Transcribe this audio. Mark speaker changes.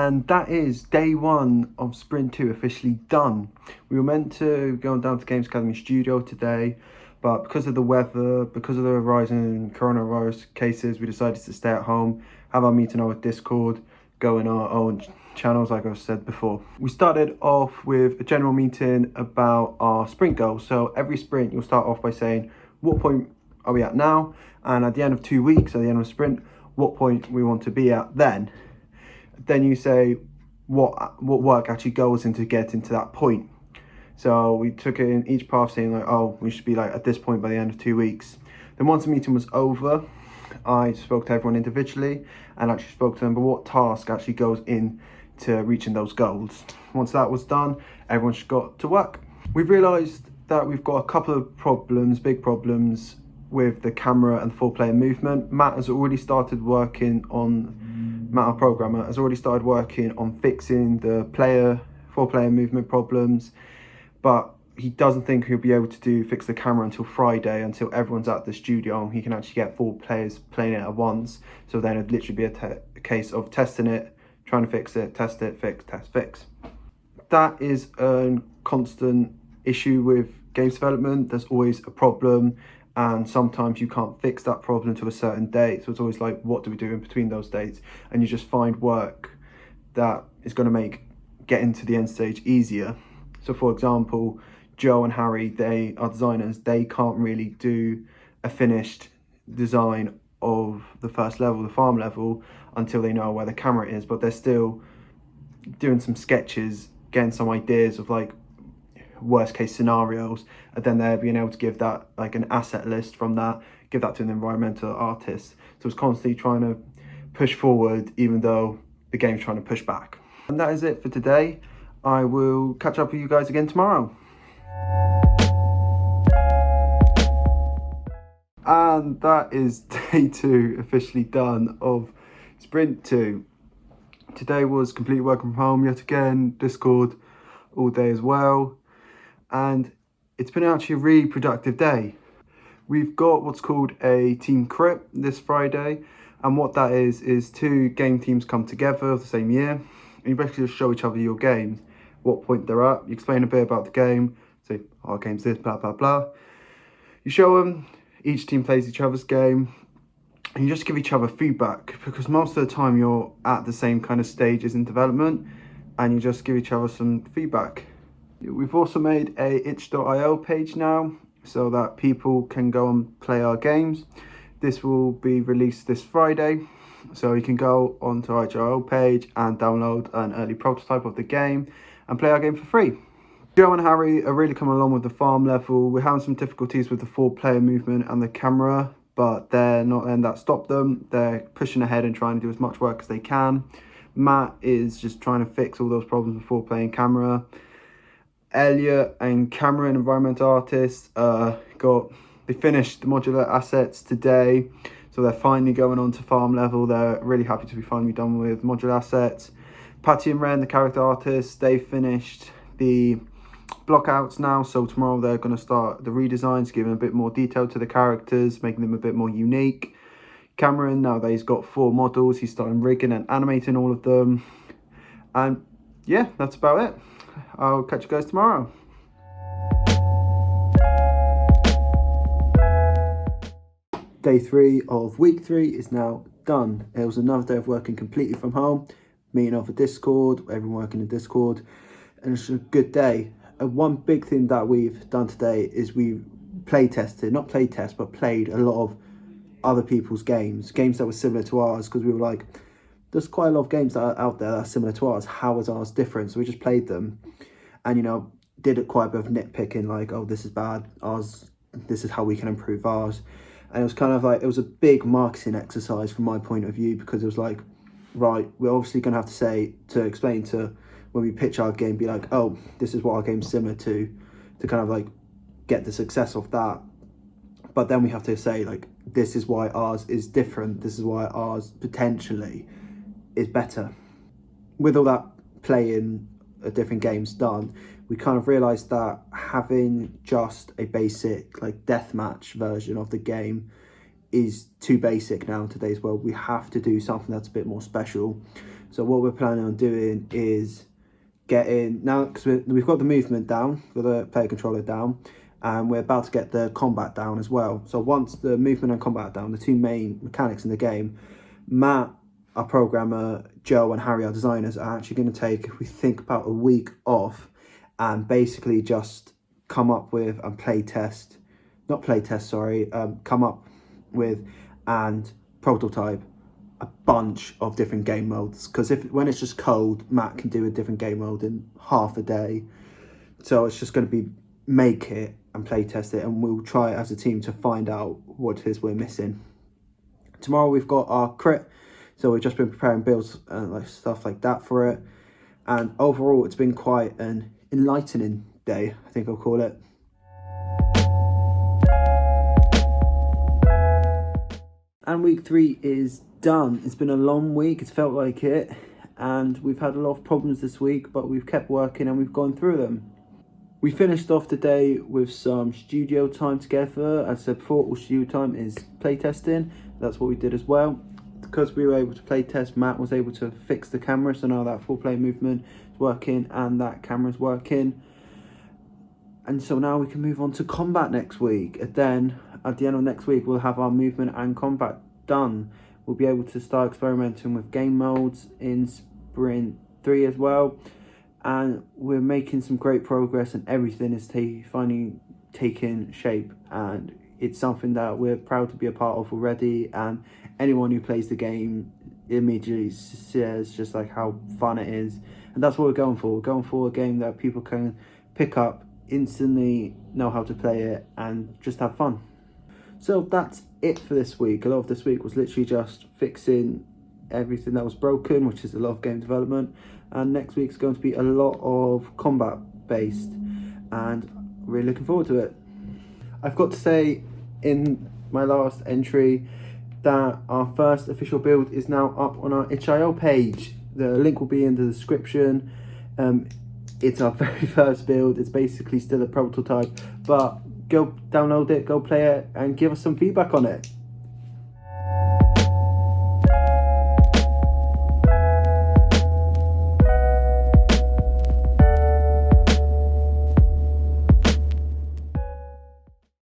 Speaker 1: And that is day one of Sprint 2 officially done. We were meant to go down to Games Academy Studio today, but because of the weather, because of the rising coronavirus cases, we decided to stay at home, have our meeting over Discord, go in our own channels like I've said before. We started off with a general meeting about our sprint goals. So every sprint you'll start off by saying what point are we at now, and at the end of 2 weeks, at the end of a sprint, what point we want to be at then. Then you say what work actually goes into getting to that point. So we took it in each path saying like, oh, we should be like at this point by the end of 2 weeks. Then once the meeting was over, I spoke to everyone individually and actually spoke to them about what task actually goes in to reaching those goals. Once that was done, everyone just got to work. We've realised that we've got a couple of problems, big problems, with the camera and 4-player movement. Matt, our programmer, has already started working on fixing the 4-player movement problems, but he doesn't think he'll be able to fix the camera until Friday, until everyone's at the studio and he can actually get 4 players playing it at once. So then it'd literally be a case of testing it, trying to fix it, test it, fix, test, fix. That is a constant issue with games development. There's always a problem, and sometimes you can't fix that problem to a certain date. So it's always like, what do we do in between those dates? And you just find work that is going to make getting to the end stage easier. So for example, Joe and Harry, they are designers. They can't really do a finished design of the first level, the farm level, until they know where the camera is, but they're still doing some sketches, getting some ideas of like worst case scenarios, and then they're being able to give that like an asset list from that, give that to an environmental artist. So it's constantly trying to push forward even though the game's trying to push back. And that is it for today. I will catch up with you guys again tomorrow. And that is day 2 officially done of Sprint 2. Today was completely working from home yet again, Discord all day as well. And it's been actually a really productive day. We've got what's called a team crit this Friday, and what that is 2 game teams come together of the same year, and you basically just show each other your games, what point they're at, you explain a bit about the game, say our game's this, blah blah blah. You show them, each team plays each other's game, and you just give each other feedback, because most of the time you're at the same kind of stages in development, and you just give each other some feedback. We've also made a itch.io page now, so that people can go and play our games. This will be released this Friday, so you can go onto our itch.io page and download an early prototype of the game and play our game for free. Joe and Harry are really coming along with the farm level. We're having some difficulties with the 4-player movement and the camera, but they're not letting that stop them. They're pushing ahead and trying to do as much work as they can. Matt is just trying to fix all those problems with 4-player camera. Elliot and Cameron, environmental artists, they finished the modular assets today, so they're finally going on to farm level. They're really happy to be finally done with modular assets. Patty and Ren, the character artists, they finished the blockouts now, so tomorrow they're going to start the redesigns, giving a bit more detail to the characters, making them a bit more unique. Cameron, now that he's got 4 models, he's starting rigging and animating all of them. And yeah, that's about it. I'll catch you guys tomorrow. Day 3 of week 3 is now done. It was another day of working completely from home, meeting over Discord, everyone working in Discord, and it's a good day. And one big thing that we've done today is we've played a lot of other people's games that were similar to ours, because we were like, there's quite a lot of games that are out there that are similar to ours. How is ours different? So we just played them and, you know, did it quite a bit of nitpicking, like, oh, this is bad, ours, this is how we can improve ours. And it was kind of like, it was a big marketing exercise from my point of view, because it was like, right, we're obviously going to have to explain to, when we pitch our game, be like, oh, this is what our game's similar to kind of like get the success of that. But then we have to say, like, this is why ours is different, this is why ours potentially is better. With all that playing different games done, we kind of realized that having just a basic like deathmatch version of the game is too basic now in today's world. We have to do something that's a bit more special. So what we're planning on doing is getting, now because we've got the movement down, got the player controller down, and we're about to get the combat down as well. So once the movement and combat are down, the two main mechanics in the game, Matt, our programmer, Joe and Harry, our designers, are actually going to take, we think, about a week off and basically just come up with and come up with and prototype a bunch of different game modes, because when it's just code, Matt can do a different game mode in half a day. So it's just going to be make it and play test it, and we'll try it as a team to find out what it is we're missing. Tomorrow we've got our crit, so we've just been preparing builds and like stuff like that for it, and overall it's been quite an enlightening day, I think I'll call it. And week 3 is done. It's been a long week, it's felt like it, and we've had a lot of problems this week, but we've kept working and we've gone through them. We finished off the day with some studio time together. As I said before, all studio time is playtesting. That's what we did as well. Because we were able to playtest, Matt was able to fix the camera, so now that full play movement is working and that camera's working. And so now we can move on to combat next week. And then at the end of next week, we'll have our movement and combat done. We'll be able to start experimenting with game modes in Sprint 3 as well. And we're making some great progress, and everything is finally taking shape. And it's something that we're proud to be a part of already. And anyone who plays the game immediately says just like how fun it is. And that's what we're going for. We're going for a game that people can pick up, instantly know how to play it, and just have fun. So that's it for this week. A lot of this week was literally just fixing everything that was broken, which is a lot of game development. And next week's going to be a lot of combat based, and really looking forward to it. I've got to say in my last entry that our first official build is now up on our itch.io page. The link will be in the description. It's our very first build. It's basically still a prototype, but go download it, go play it, and give us some feedback on it.